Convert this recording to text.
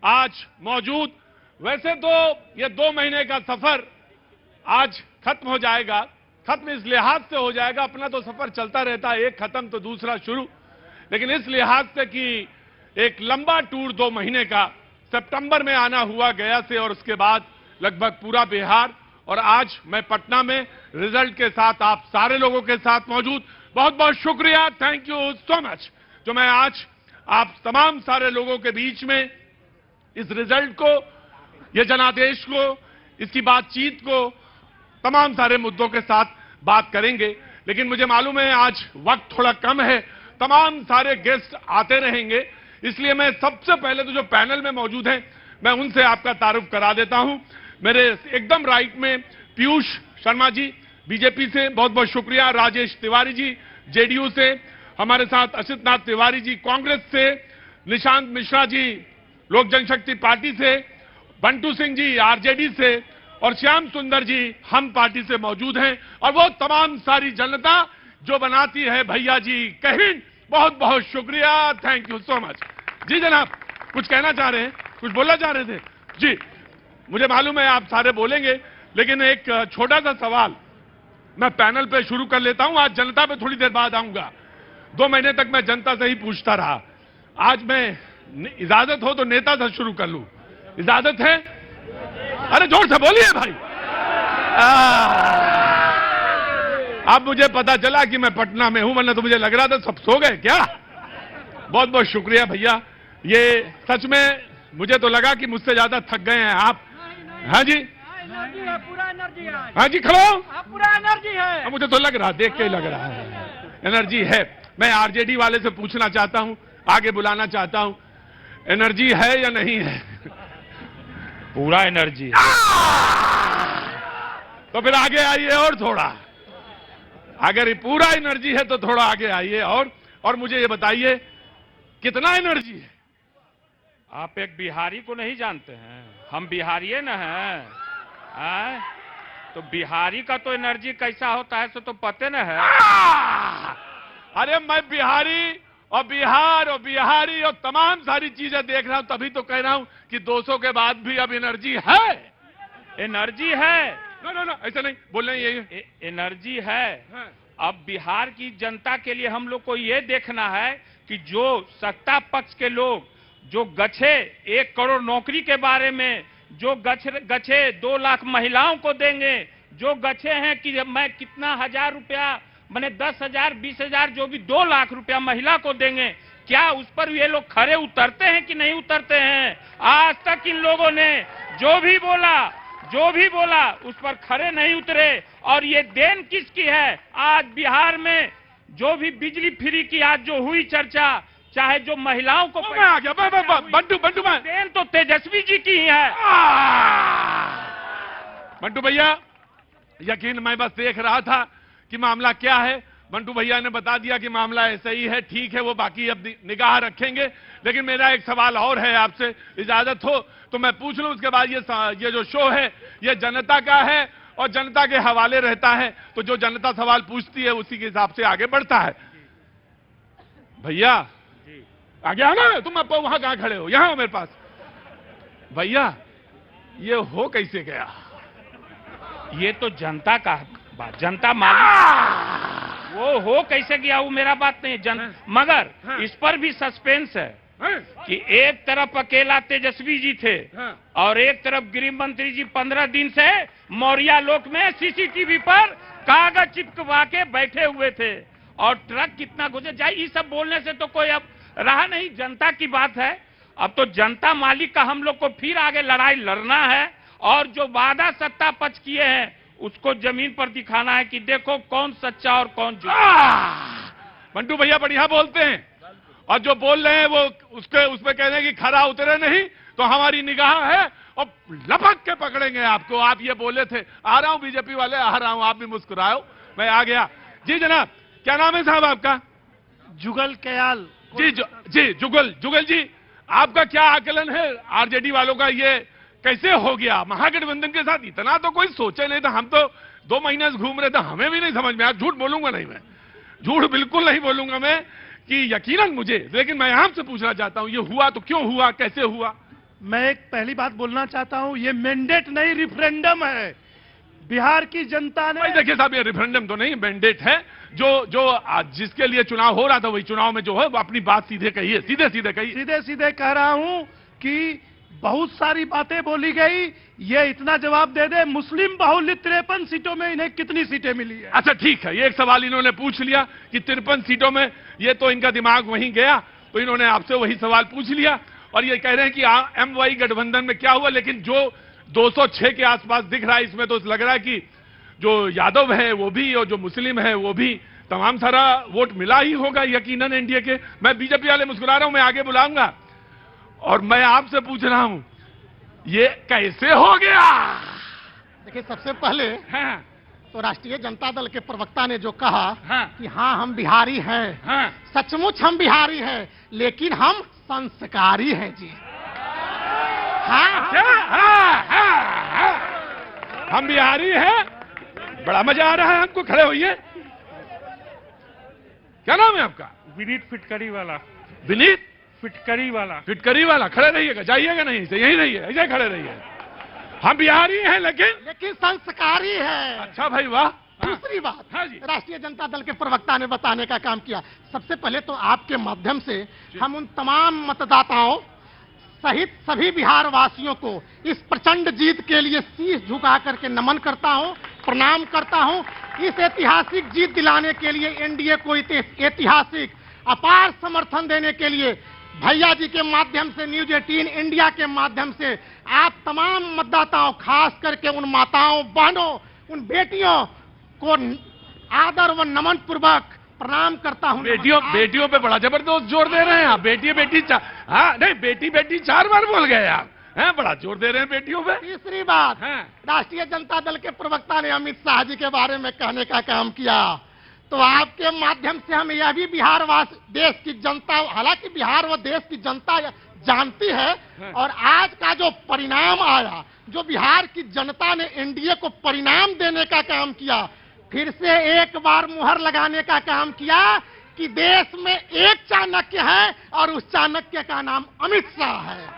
आज मौजूद। वैसे तो ये 2 महीने का सफर आज खत्म हो जाएगा। खत्म इस लिहाज से हो जाएगा, अपना तो सफर चलता रहता है, एक खत्म तो दूसरा शुरू, लेकिन इस लिहाज से कि एक लंबा टूर 2 महीने का सितंबर में आना हुआ गया से, और उसके बाद लगभग पूरा बिहार, और आज मैं पटना में रिजल्ट के साथ आप सारे लोगों के साथ मौजूद। बहुत बहुत शुक्रिया, थैंक यू सो मच, जो मैं आज आप तमाम सारे लोगों के बीच में इस रिजल्ट को, ये जनादेश को, इसकी बातचीत को, तमाम सारे मुद्दों के साथ बात करेंगे। लेकिन मुझे मालूम है आज वक्त थोड़ा कम है, तमाम सारे गेस्ट आते रहेंगे, इसलिए मैं सबसे पहले तो जो पैनल में मौजूद हैं मैं उनसे आपका तारुफ करा देता हूं। मेरे एकदम राइट में पीयूष शर्मा जी बीजेपी से, बहुत बहुत शुक्रिया। राजेश तिवारी जी जेडीयू से, हमारे साथ असित नाथ तिवारी जी कांग्रेस से, निशांत मिश्रा जी लोक जनशक्ति पार्टी से, बंटू सिंह जी आरजेडी से, और श्याम सुंदर जी हम पार्टी से मौजूद हैं, और वो तमाम सारी जनता जो बनाती है भैया जी कहीं। बहुत बहुत शुक्रिया, थैंक यू सो मच। जी जनाब, कुछ कहना चाह रहे हैं, कुछ बोलना चाह रहे थे? जी मुझे मालूम है आप सारे बोलेंगे, लेकिन एक छोटा सा सवाल मैं पैनल पे शुरू कर लेता हूं। आज जनता पे थोड़ी देर बाद आऊंगा। 2 महीने तक मैं जनता से ही पूछता रहा, आज मैं इजाजत हो तो नेता से शुरू कर लूं, इजाजत है? अरे जोर से बोलिए भाई। अब मुझे पता चला कि मैं पटना में हूं, वरना तो मुझे लग रहा था सब सो गए क्या। बहुत बहुत शुक्रिया भैया, ये सच में मुझे तो लगा कि मुझसे ज्यादा थक गए हैं आप। हाँ जी, पूरा एनर्जी है। हाँ जी, खड़ो, पूरा एनर्जी है। मुझे तो लग रहा, देख के ही लग रहा है एनर्जी है। मैं आरजेडी वाले से पूछना चाहता हूं, आगे बुलाना चाहता हूं, एनर्जी है या नहीं है? पूरा एनर्जी है। तो फिर आगे आइए और थोड़ा, अगर ये पूरा एनर्जी है तो थोड़ा आगे आइए और मुझे ये बताइए कितना एनर्जी है? आप एक बिहारी को नहीं जानते हैं? हम बिहारी न हैं? तो बिहारी का तो एनर्जी कैसा होता है सो तो पते न है। अरे मैं बिहारी और बिहार और बिहारी और तमाम सारी चीजें देख रहा हूं, तभी तो कह रहा हूं कि 200 के बाद भी अब एनर्जी है। एनर्जी है। ना ऐसा नहीं बोल रहे हैं, ये एनर्जी है। अब बिहार की जनता के लिए हम लोग को ये देखना है कि जो सत्ता पक्ष के लोग जो गछे 1 करोड़ नौकरी के बारे में, जो गछे 2 लाख महिलाओं को देंगे, जो गछे हैं कि मैं कितना हजार रुपया, मैंने 10,000 20,000 जो भी 2 लाख रुपया महिला को देंगे, क्या उस पर ये लोग खरे उतरते हैं कि नहीं उतरते हैं? आज तक इन लोगों ने जो भी बोला उस पर खरे नहीं उतरे। और ये देन किसकी है? आज बिहार में जो भी बिजली फ्री की आज जो हुई चर्चा, चाहे जो महिलाओं को आ गया बंटू मैं, देन तो तेजस्वी जी की ही है। बंटू भैया यकीन, मैं बस देख रहा था कि मामला क्या है। बंटू भैया ने बता दिया कि मामला ऐसा ही है, ठीक है, वो बाकी अब निगाह रखेंगे। लेकिन मेरा एक सवाल और है आपसे, इजाजत हो तो मैं पूछ लूं, उसके बाद ये जो शो है ये जनता का है और जनता के हवाले रहता है, तो जो जनता सवाल पूछती है उसी के हिसाब से आगे बढ़ता है। भैया आगे आओ ना, तुम अब वहां कहां खड़े हो? यहां हो मेरे पास। भैया ये हो कैसे गया? ये तो जनता का बात, जनता मालिक, वो हो कैसे गया वो मेरा बात नहीं मगर इस पर भी सस्पेंस है कि एक तरफ अकेला तेजस्वी जी थे और एक तरफ गृह मंत्री जी 15 दिन से मौर्या लोक में सीसीटीवी पर कागज चिपकवा के बैठे हुए थे, और ट्रक कितना गुजर जाए, ये सब बोलने से तो कोई अब रहा नहीं। जनता की बात है, अब तो जनता मालिक का हम लोग को फिर आगे लड़ाई लड़ना है, और जो वादा सत्ता पक्ष किए हैं उसको जमीन पर दिखाना है कि देखो कौन सच्चा और कौन झूठा। मंटू भैया बढ़िया बोलते हैं, और जो बोल रहे हैं वो उसमें कह रहे हैं कि खरा उतरे नहीं, तो हमारी निगाह है और लपक के पकड़ेंगे आपको। आप ये बोले थे, आ रहा हूं बीजेपी वाले, आ रहा हूं, आप भी मुस्कुराओ, मैं आ गया। जी जनाब, क्या नाम है साहब आपका? जुगल कयाल जी जुगल जी, आपका क्या आकलन है आरजेडी वालों का? ये कैसे हो गया महागठबंधन के साथ? इतना तो कोई सोचे नहीं था, हम तो 2 महीने से घूम रहे थे, हमें भी नहीं समझ में आया। झूठ बोलूंगा नहीं, मैं झूठ बिल्कुल नहीं बोलूंगा मैं कि यकीनन मुझे, लेकिन मैं आपसे पूछना चाहता हूं ये हुआ तो क्यों हुआ, कैसे हुआ? मैं एक पहली बात बोलना चाहता हूं, ये मैंडेट नहीं रेफरेंडम है। बिहार की जनता ने, भाई देखिए साहब, ये रेफरेंडम तो नहीं, मैंडेट है। जो आज जिसके लिए चुनाव हो रहा था वही चुनाव में जो है वो अपनी बात सीधे कहिए, सीधे सीधे कहिए। सीधे सीधे कह रहा हूं कि बहुत सारी बातें बोली गई, ये इतना जवाब दे दे, मुस्लिम बहुलित 53 सीटों में इन्हें कितनी सीटें मिली है? अच्छा ठीक है, ये एक सवाल इन्होंने पूछ लिया कि 53 सीटों में, ये तो इनका दिमाग वहीं गया, तो इन्होंने आपसे वही सवाल पूछ लिया और ये कह रहे हैं कि एमवाई गठबंधन में क्या हुआ। लेकिन जो 206 के आसपास दिख रहा है, इसमें तो लग रहा है कि जो यादव है वो भी और जो मुस्लिम है वो भी, तमाम सारा वोट मिला ही होगा यकीनन एनडीए के। मैं बीजेपी वाले मुस्कुरा रहा हूं, मैं आगे बुलाऊंगा और मैं आपसे पूछ रहा हूं ये कैसे हो गया? देखिए, सबसे पहले हाँ, तो राष्ट्रीय जनता दल के प्रवक्ता ने जो कहा हाँ, कि हाँ हम बिहारी हैं, हाँ, सचमुच हम बिहारी हैं, लेकिन हम संस्कारी हैं जी। हाँ, क्या? हम बिहारी हैं, बड़ा मजा आ रहा है हमको। खड़े होइए, क्या नाम है आपका? विनीत फिटकरी वाला। विनीत फिटकरी वाला। फिटकरी वाला। खड़े रहिएगा, जाइएगा नहीं, यहीं रहिए, ऐसे खड़े रहिए। हम बिहारी हैं लेकिन संस्कारी है। अच्छा भाई, वाह। दूसरी बात, हाँ जी। राष्ट्रीय जनता दल के प्रवक्ता ने बताने का काम किया। सबसे पहले तो आपके माध्यम से हम उन तमाम मतदाताओं सहित सभी बिहार वासियों को इस प्रचंड जीत के लिए शीश झुका करके नमन करता हूं, प्रणाम करता हूं। इस ऐतिहासिक जीत दिलाने के लिए एनडीए को ऐतिहासिक अपार समर्थन देने के लिए भैया जी के माध्यम से, न्यूज 18 इंडिया के माध्यम से आप तमाम मतदाताओं, खास करके उन माताओं, बहनों, उन बेटियों को आदर व नमन पूर्वक प्रणाम करता हूं। बेटियों पे बड़ा जबरदस्त जोर दे रहे हैं आप। बेटी हाँ नहीं, बेटी 4 बार बोल गए आप हैं, बड़ा जोर दे रहे हैं बेटियों पे। तीसरी बात, हाँ। राष्ट्रीय जनता दल के प्रवक्ता ने अमित शाह जी के बारे में कहने का काम किया, तो आपके माध्यम से हम यह भी देश की जनता, हालांकि बिहार व देश की जनता जानती है, और आज का जो परिणाम आया, जो बिहार की जनता ने एनडीए को परिणाम देने का काम किया, फिर से एक बार मुहर लगाने का काम किया कि देश में एक चाणक्य है और उस चाणक्य का नाम अमित शाह है।